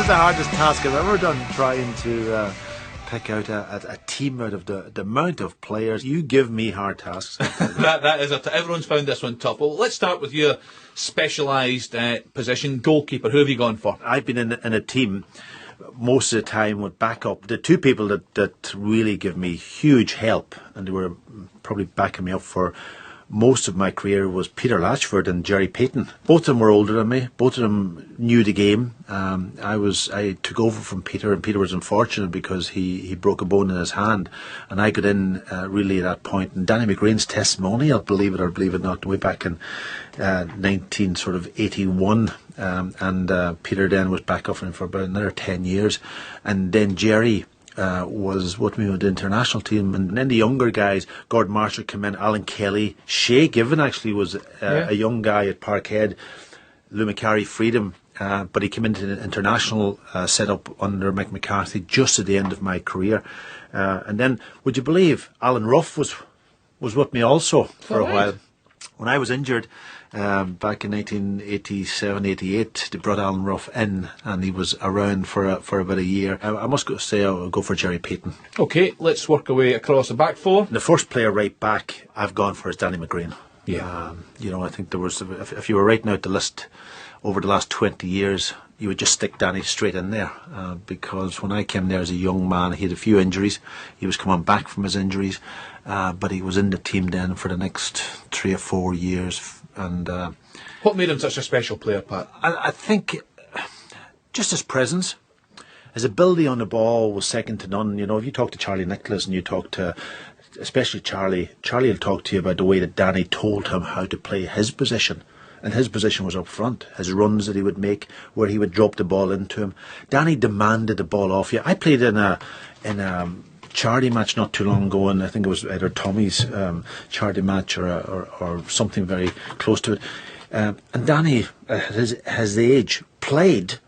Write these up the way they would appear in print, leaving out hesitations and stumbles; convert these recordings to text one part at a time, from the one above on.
the hardest task I've ever done, trying to pick out a team out of the amount of players. You give me hard tasks. that is everyone's found this one tough. Well, let's start with your specialised position, goalkeeper. Who have you gone for? I've been in a team most of the time with backup. The two people that really give me huge help, and they were probably backing me up for most of my career, was Peter Latchford and Gerry Peyton. Both of them were older than me. Both of them knew the game. I took over from Peter, and Peter was unfortunate because he broke a bone in his hand, and I got in really at that point. And Danny McGrain's testimonial, believe it or believe it not, way back in 1981, and Peter then was back up for about another 10 years, and then Gerry was with me with the international team, and then the younger guys, Gordon Marshall came in, Alan Kelly, Shay Given actually was a young guy at Parkhead. Lou McCarry freed him, but he came into the international setup under Mick McCarthy just at the end of my career, and then would you believe Alan Ruff was with me also for a while. When I was injured back in 1987-88, they brought Alan Ruff in, and he was around for about a year. I must say I'll go for Gerry Peyton. Okay, let's work away across the back four. The first player right back I've gone for is Danny McGrain. Yeah. I think there was, if you were writing out the list over the last 20 years, you would just stick Danny straight in there, because when I came there as a young man, he had a few injuries. He was coming back from his injuries, but he was in the team then for the next 3 or 4 years. And what made him such a special player, Pat? I think just his presence. His ability on the ball was second to none. If you talk to Charlie Nicholas and you talk to especially Charlie will talk to you about the way that Danny told him how to play his position. And his position was up front. His runs that he would make, where he would drop the ball into him. Danny demanded the ball off you. I played in a charity match not too long ago, and I think it was either Tommy's charity match or something very close to it. And Danny, at his age, played,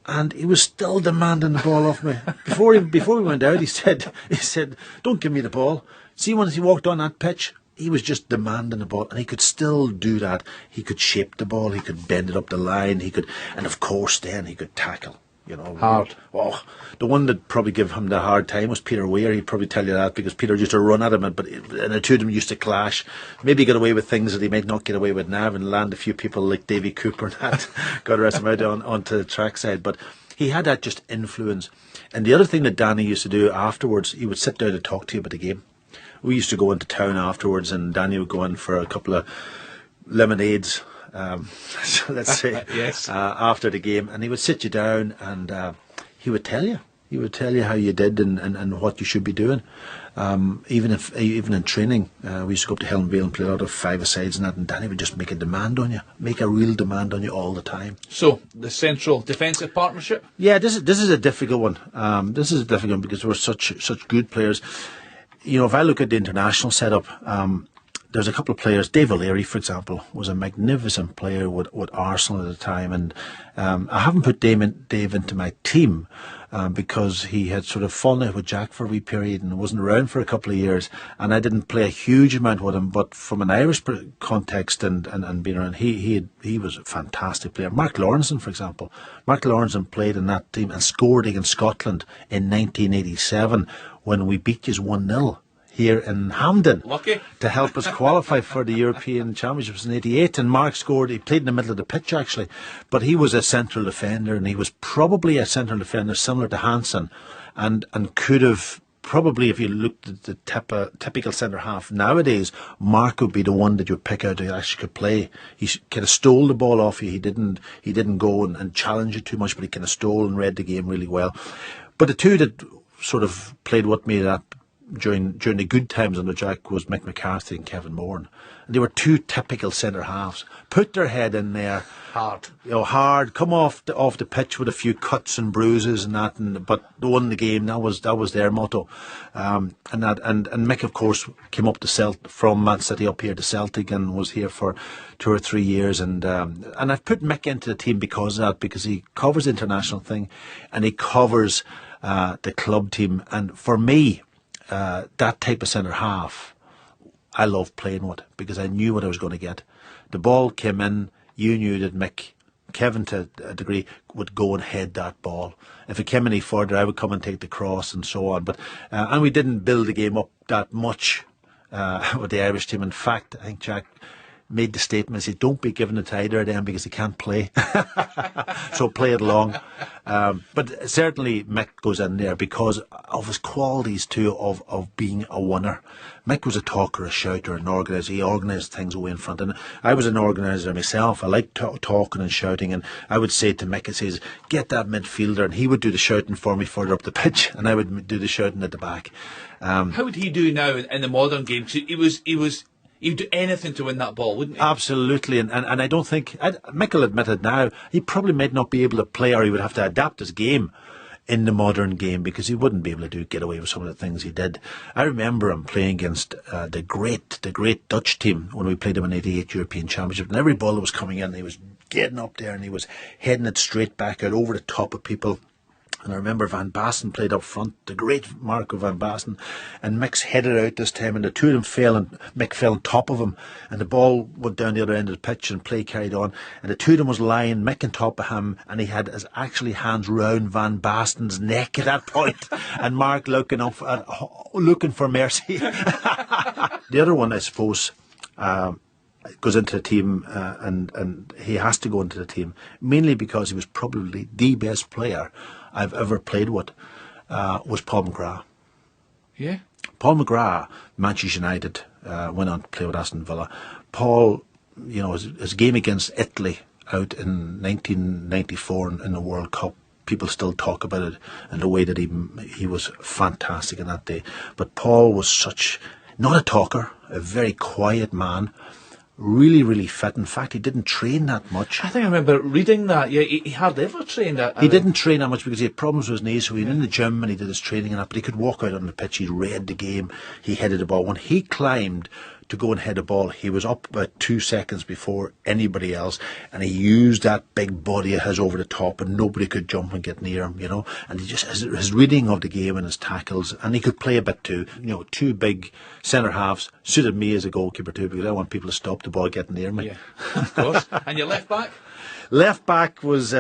and he was still demanding the ball off me. Before we went out, he said, "Don't give me the ball." See, when he walked on that pitch, he was just demanding the ball, and he could still do that. He could shape the ball, he could bend it up the line, and of course then he could tackle. Hard. Oh, the one that probably gave him the hard time was Peter Weir. He'd probably tell you that, because Peter used to run at him, and the two of them used to clash. Maybe get away with things that he might not get away with now, and land a few people like Davy Cooper and that. Got to rest him out onto the trackside. But he had that just influence. And the other thing that Danny used to do afterwards, he would sit down and talk to you about the game. We used to go into town afterwards, and Danny would go in for a couple of lemonades, let's say, yes. After the game, and he would sit you down, and he would tell you how you did and what you should be doing. Even in training, we used to go up to Helen Vale and play a lot of five-a-sides and that, and Danny would just make a real demand on you all the time. So the central defensive partnership. Yeah, this is a difficult one. This is a difficult one because we're such good players. If I look at the international setup, there's a couple of players. Dave O'Leary, for example, was a magnificent player with Arsenal at the time, and I haven't put Dave into my team because he had sort of fallen out with Jack for a wee period and wasn't around for a couple of years, and I didn't play a huge amount with him. But from an Irish context and being around, he was a fantastic player. Mark Lawrenson, for example. Mark Lawrenson played in that team and scored against Scotland in 1987 when we beat you 1-0. Here in Hampden. Lucky. To help us qualify for the European Championships in 88. And Mark scored. He played in the middle of the pitch actually, but he was a central defender, and he was probably a central defender similar to Hansen, and could have probably, if you looked at the typical centre half nowadays, Mark would be the one that you would pick out who actually could play. He kind of stole the ball off you. He didn't go and challenge you too much, but he kind of stole and read the game really well. But the two that sort of played with me that during the good times under Jack was Mick McCarthy and Kevin Moran. And they were two typical centre halves. Put their head in there, hard, come off the pitch with a few cuts and bruises and that, but won the game. That was their motto. And Mick, of course, came up to from Man City up here to Celtic and was here for 2 or 3 years. And I've put Mick into the team because of that, because he covers the international thing and he covers the club team. And for me, that type of centre half, I loved playing with, because I knew what I was going to get. The ball came in, you knew that Mick Kevin to a degree would go and head that ball. If it came any further, I would come and take the cross and so on. But and we didn't build the game up that much with the Irish team. In fact, I think Jack made the statement, he said, don't be giving it to either of them because they can't play. So play it along. But certainly Mick goes in there because of his qualities too of being a winner. Mick was a talker, a shouter, an organiser. He organised things away in front. And I was an organiser myself. I liked talking and shouting. And I would say to Mick, I says, get that midfielder. And he would do the shouting for me further up the pitch. And I would do the shouting at the back. How would he do now in the modern game? 'Cause he'd do anything to win that ball, wouldn't he? Absolutely, and I don't think Michael admitted now he probably might not be able to play, or he would have to adapt his game in the modern game because he wouldn't be able to get away with some of the things he did. I remember him playing against the great Dutch team when we played him in '88 European Championship, and every ball that was coming in, he was getting up there and he was heading it straight back out over the top of people. And I remember Van Basten played up front, the great Marco Van Basten, and Mick's headed out this time, and the two of them fell, and Mick fell on top of him, and the ball went down the other end of the pitch, and play carried on, and the two of them was lying, Mick on top of him, and he had his actually hands round Van Basten's neck at that point, and Mark looking for mercy. The other one, I suppose, goes into the team, and he has to go into the team, mainly because he was probably the best player I've ever played with, was Paul McGrath. Yeah. Paul McGrath, Manchester United, went on to play with Aston Villa. Paul, his game against Italy out in 1994 in the World Cup, people still talk about it and the way that he was fantastic in that day. But Paul was not a talker, a very quiet man, really, really fit. In fact, he didn't train that much. I think I remember reading that. Yeah, he hardly ever trained. He didn't train that much because he had problems with his knees, so he was in the gym and he did his training and that, but he could walk out on the pitch, he read the game, he headed the ball. When he climbed to go and head a ball, he was up about 2 seconds before anybody else, and he used that big body of his over the top, and nobody could jump and get near him, and he just, his reading of the game and his tackles, and he could play a bit too. Two big centre halves suited me as a goalkeeper too, because I want people to stop the ball getting near me. Yeah, of course. And your left back? Left back was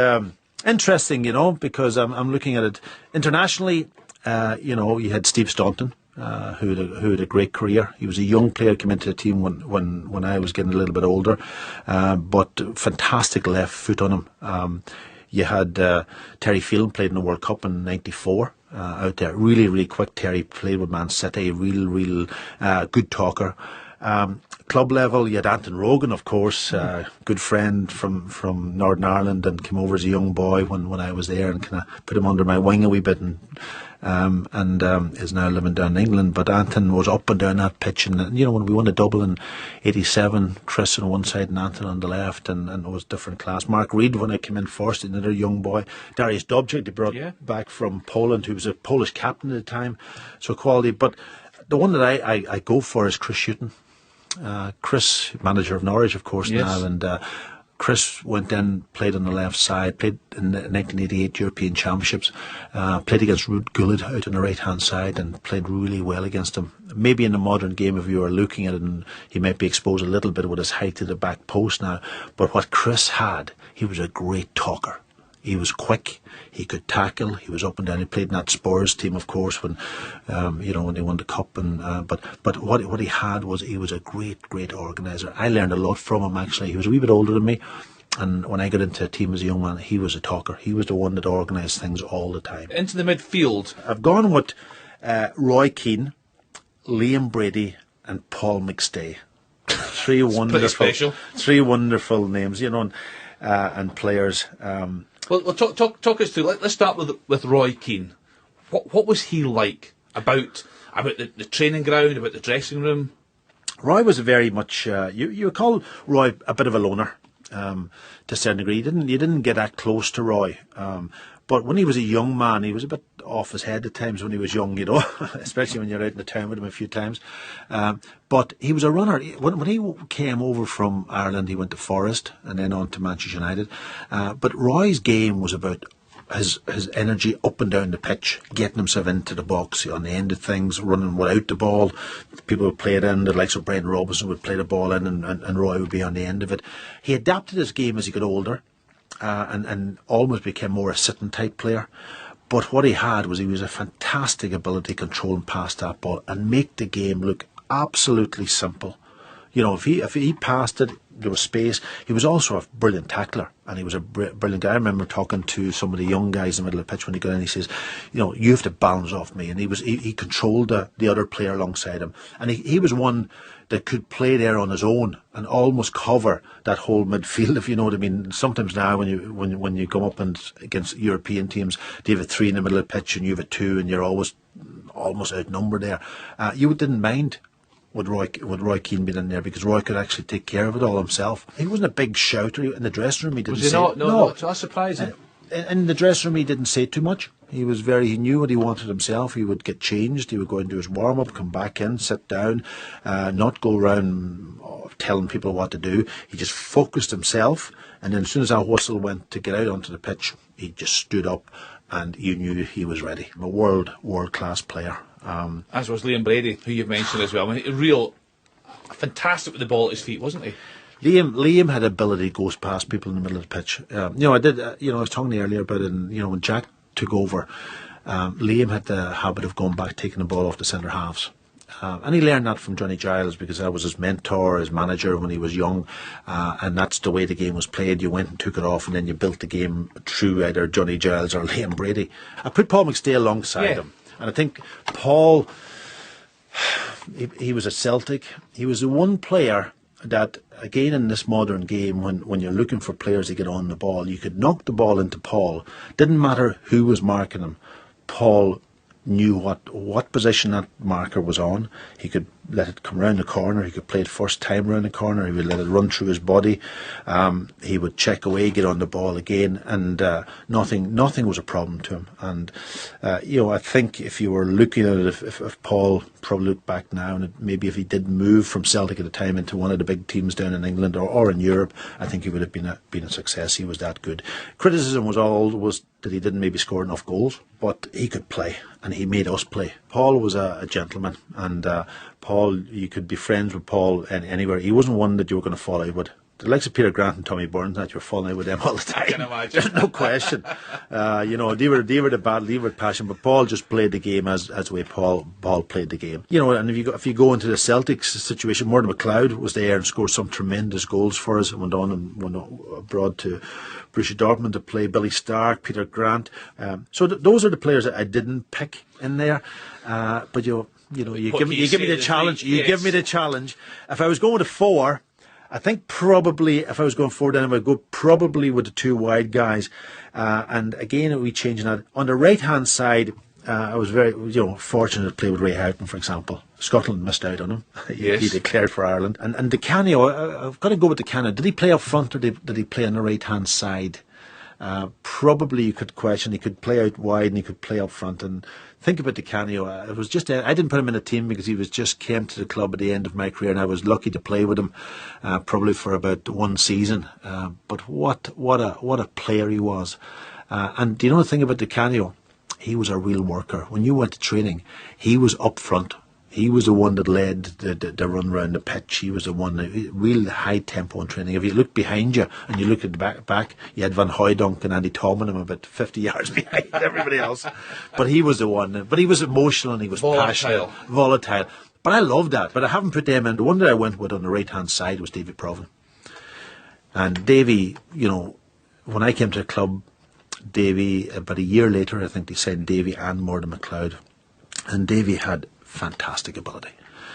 interesting, because I'm looking at it internationally. You had Steve Staunton, who had a great career. He was a young player, came into the team when I was getting a little bit older, but fantastic left foot on him. You had Terry Phelan, played in the World Cup in '94, out there. Really, really quick. Terry played with Man City, real good talker. Club level, you had Anton Rogan, of course, good friend from Northern Ireland, and came over as a young boy when I was there, and kind of put him under my wing a wee bit, and is now living down in England. But Anton was up and down that pitch, and when we won the double in '87, Chris on one side and Anton on the left, and it was different class. Mark Reed, when I came in first, another young boy. Dariusz Dobczyk, they brought back from Poland, who was a Polish captain at the time, so quality. But the one that I go for is Chris Hughton. Chris, manager of Norwich, of course, now, and Chris went in, played on the left side, played in the 1988 European Championships, played against Ruud Gullit out on the right-hand side, and played really well against him. Maybe in the modern game, if you were looking at it, and he might be exposed a little bit with his height to the back post now, but what Chris had, he was a great talker. He was quick, he could tackle, he was up and down. He played in that Spurs team, of course, when when they won the cup. And but what he had was, he was a great organiser. I learned a lot from him, actually. He was a wee bit older than me, and when I got into a team as a young man, he was a talker. He was the one that organised things all the time. Into the midfield, I've gone with Roy Keane, Liam Brady, and Paul McStay. Three wonderful names, and players. Well, talk us through. Let's start with Roy Keane. What was he like about the training ground, about the dressing room? Roy was very much. You call Roy a bit of a loner, to a certain degree. You didn't get that close to Roy. But when he was a young man, he was a bit off his head at times when he was young, especially when you're out in the town with him a few times. But he was a runner. When he came over from Ireland, he went to Forest and then on to Manchester United. But Roy's game was about his energy up and down the pitch, getting himself into the box on the end of things, running without the ball. People would play it in, the likes of Brian Robinson would play the ball in, and Roy would be on the end of it. He adapted his game as he got older. and almost became more a sitting type player. But what he had was he was a fantastic ability to control and pass that ball and make the game look absolutely simple. You know, if he passed it, there was space. He was also a brilliant tackler, and he was a brilliant guy. I remember talking to some of the young guys in the middle of the pitch when he got in. He says, you know, you have to bounce off me, and he controlled the other player alongside him, and he was one that could play there on his own and almost cover that whole midfield, if you know what I mean. Sometimes now when you come up and against European teams, they have a 3 in the middle of the pitch and you have a 2, and you're always almost outnumbered there. You didn't mind with Roy Keane being in there, because Roy could actually take care of it all himself. He wasn't a big shouter in the dressing room. He didn't. Was he not? No, that's surprising. In the dressing room, he didn't say too much. He knew what he wanted himself. He would get changed. He would go and do his warm up, come back in, sit down, not go around telling people what to do. He just focused himself, and then as soon as that whistle went to get out onto the pitch, he just stood up, and you knew he was ready. A world class player. As was Liam Brady, who you've mentioned as well. I mean, fantastic with the ball at his feet, wasn't he? Liam had ability to go past people in the middle of the pitch. I was talking to you earlier about it, and, when Jack took over, Liam had the habit of going back, taking the ball off the centre halves. And he learned that from Johnny Giles, because that was his mentor, his manager when he was young, and that's the way the game was played. You went and took it off, and then you built the game through either Johnny Giles or Liam Brady. I put Paul McStay alongside him, and I think Paul, he was a Celtic. He was the one player that, again, in this modern game, when you're looking for players to get on the ball, you could knock the ball into Paul. Didn't matter who was marking him. Paul knew what position that marker was on. He could let it come round the corner. He could play it first time round the corner. He would let it run through his body. He would check away, get on the ball again, and nothing was a problem to him. And I think if you were looking at it, if Paul probably looked back now, and maybe if he did move from Celtic at the time into one of the big teams down in England or in Europe, I think he would have been a success. He was that good. Criticism was that he didn't maybe score enough goals, but he could play, and he made us play. Paul was a gentleman, and Paul, you could be friends with Paul anywhere. He wasn't one that you were going to fall out with. The likes of Peter Grant and Tommy Burns, that you're falling out with them all the time. I can imagine. There's no question. They were the battle, they were passion, but Paul just played the game as the way Paul played the game. And if you go into the Celtics situation, Murdo McLeod was there and scored some tremendous goals for us, and went abroad to Borussia Dortmund to play. Billy Stark, Peter Grant. So those are the players that I didn't pick in there. But you give me the challenge. Give me the challenge. If I was going to 4. I think probably if I was going forward, then I would go probably with the 2 wide guys. And again, we changing that. On the right-hand side, I was very fortunate to play with Ray Houghton, for example. Scotland missed out on him. He declared for Ireland. And Di Canio, I've got to go with Di Canio. Did he play up front, or did he play on the right-hand side? Probably you could question. He could play out wide and he could play up front. And think about Di Canio. It was just I didn't put him in a team because he came to the club at the end of my career, and I was lucky to play with him, probably for about 1 season. But what a player he was. And do you know the thing about Di Canio? He was a real worker. When you went to training, he was up front. He was the one that led the run around the pitch. He was the one that real high tempo in training. If you look behind you and you look at the back, you had Van Hooijdonk and Andy Tolman about 50 yards behind everybody else. But he was the one. But he was emotional and he was passionate, volatile. But I loved that. But I haven't put them in. The one that I went with on the right hand side was Davy Provan. And Davy, when I came to the club, Davy, about a year later, I think they signed Davy and Murdo McLeod. And Davy had fantastic ability.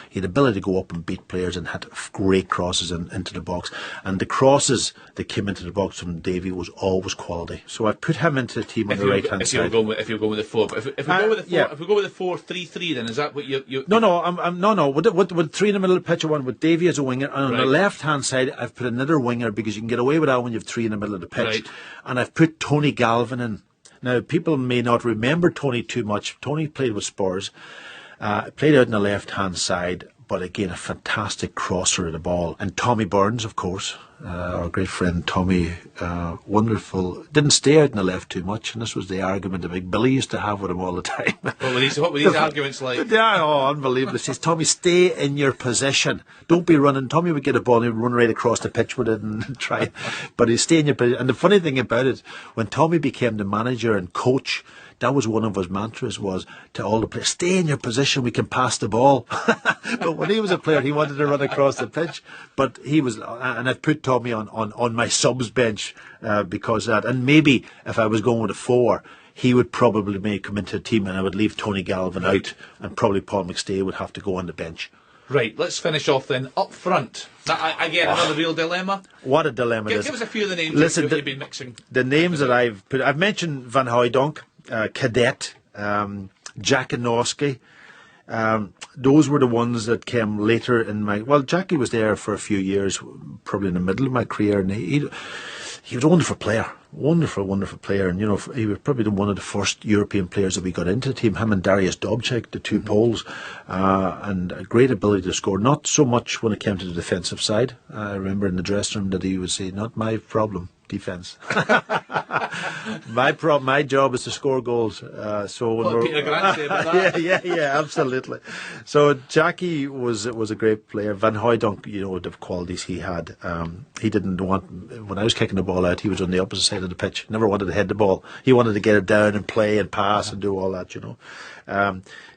He had ability to go up and beat players, and had great crosses into the box. And the crosses that came into the box from Davy was always quality. So I put him into the team on the right hand side. If you're going with the 4, but if we go with the 4, if we go with the 4-3-3, then is that what you? No. With 3 in the middle of the pitch, one with Davy as a winger, and on the left hand side, I've put another winger, because you can get away with that when you have 3 in the middle of the pitch. Right. And I've put Tony Galvin in. Now, people may not remember Tony too much. Tony played with Spurs. Played out on the left-hand side, but again, a fantastic crosser of the ball. And Tommy Burns, of course. our great friend Tommy, wonderful, didn't stay out in the left too much, and this was the argument that Big Billy used to have with him all the time. What were these arguments like? Yeah, unbelievable. He says, Tommy, stay in your position. Don't be running. Tommy would get a ball and he'd run right across the pitch with it and try. But he'd stay in your position. And the funny thing about it, when Tommy became the manager and coach, that was one of his mantras, was to all the players, stay in your position, we can pass the ball. But when he was a player, he wanted to run across the pitch. But he was, and I put Tommy on my subs bench because of that. And maybe if I was going with a 4, he would probably come into a team and I would leave Tony Galvin out, and probably Paul McStay would have to go on the bench. Right, let's finish off then. Up front. Now, again, another real dilemma. What a dilemma it is. Give us a few of the names. Listen, you've been mixing. The names that I've put, I've mentioned Van Hooijdonk, Cadet, Jackanoski. Those were the ones that came later in my... Well, Jackie was there for a few years, probably in the middle of my career, and he was a wonderful player. Wonderful player. And, he was probably one of the first European players that we got into the team. Him and Darius Dobchek, the two Poles, and a great ability to score. Not so much when it came to the defensive side. I remember in the dressing room that he would say, not my problem, defence. My job is to score goals. So when Peter Grant say about that? yeah, absolutely. So Jackie was a great player. Van Hooijdonk, the qualities he had. He didn't want, when I was kicking the ball out, he was on the opposite side of the pitch. Never wanted to head the ball. He wanted to get it down and play and pass and do all that.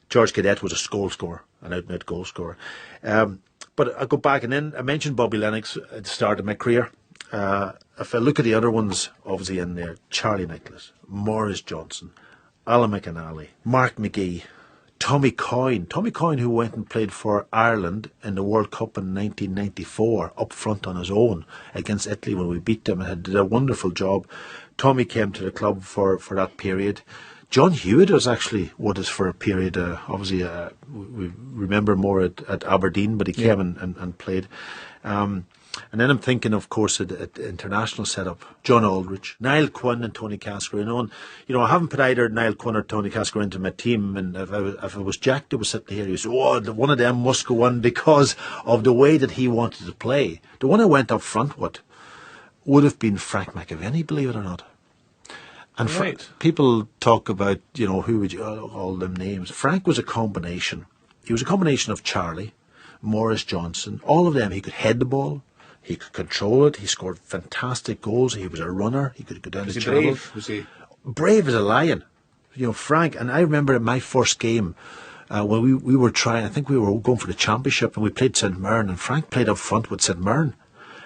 George Cadet was a goal scorer, an out-and-out goal scorer. But I go back, and then I mentioned Bobby Lennox at the start of my career. If I look at the other ones, obviously in there, Charlie Nicholas, Maurice Johnson, Alan McAnally, Mark McGee, Tommy Coyne, who went and played for Ireland in the World Cup in 1994, up front on his own against Italy when we beat them, and did a wonderful job. Tommy came to the club for that period. John Hewitt was actually with us for a period. Obviously, we remember more at Aberdeen, but he came and played. And then I'm thinking, of course, at the international setup, John Aldridge, Niall Quinn and Tony Cascarino. And, I haven't put either Niall Quinn or Tony Cascarino into my team. And if it was Jack that was sitting here, he said, one of them must go on because of the way that he wanted to play. The one I went up front with would have been Frank McAvenny, believe it or not. And people talk about, who would you, all them names. Frank was a combination. He was a combination of Charlie, Maurice Johnson, all of them. He could head the ball. He could control it. He scored fantastic goals. He was a runner. He could go down the channel. Was he brave as a lion? Frank. And I remember in my first game when we were trying. I think we were going for the championship, and we played St Mirren. And Frank played up front with St Mirren.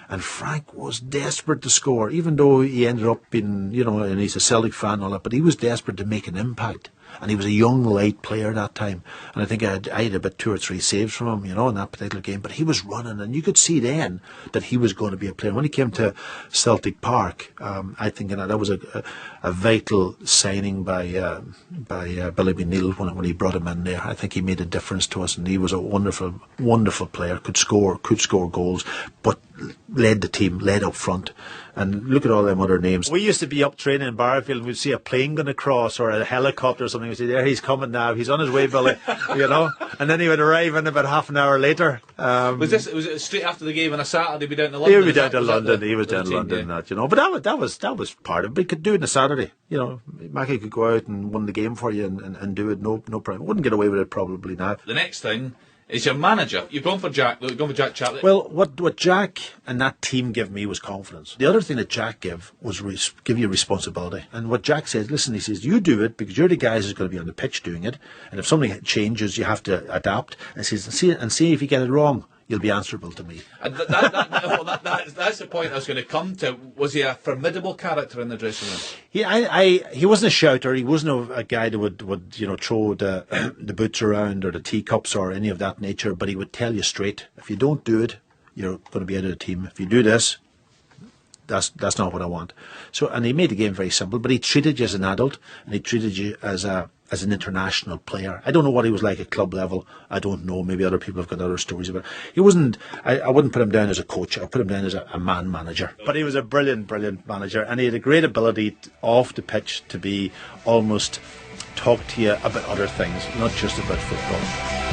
And Frank was desperate to score, even though he ended up being, and he's a Celtic fan and all that. But he was desperate to make an impact. And he was a young, light player at that time. And I think I had about 2 or 3 saves from him, in that particular game. But he was running, and you could see then that he was going to be a player. When he came to Celtic Park, I think that was a vital signing by Billy Beneil when he brought him in there. I think he made a difference to us, and he was a wonderful, wonderful player. Could score goals, but led the team, led up front. And look at all them other names. We used to be up training in Barrowfield, and we'd see a plane going across or a helicopter or something. We'd say, there, he's coming now. He's on his way, Billy. And then he would arrive in about half an hour later. Was it straight after the game on a Saturday? Be down to London? He would be down to London. He was down to London, But that was part of it. But he could do it on a Saturday. Mackie could go out and win the game for you and do it. No problem. Wouldn't get away with it probably now. The next thing is your manager. You've gone for Jack. You've gone for Jack Chaplin. Well, what Jack and that team gave me was confidence. The other thing that Jack gave was give you responsibility. And what Jack says, listen, he says, you do it because you're the guys who's going to be on the pitch doing it. And if something changes, you have to adapt. And he says, see if you get it wrong, you'll be answerable to me. And that's the point I was going to come to. Was he a formidable character in the dressing room? He wasn't a shouter. He wasn't a guy that would throw the boots around or the teacups or any of that nature. But he would tell you straight, if you don't do it, you're going to be out of the team. If you do this, that's not what I want. So, and he made the game very simple. But he treated you as an adult, and he treated you as an international player. I don't know what he was like at club level. I don't know. Maybe other people have got other stories about it. He wasn't. I wouldn't put him down as a coach. I put him down as a man manager. But he was a brilliant manager, and he had a great ability off the pitch to be almost talk to you about other things, not just about football.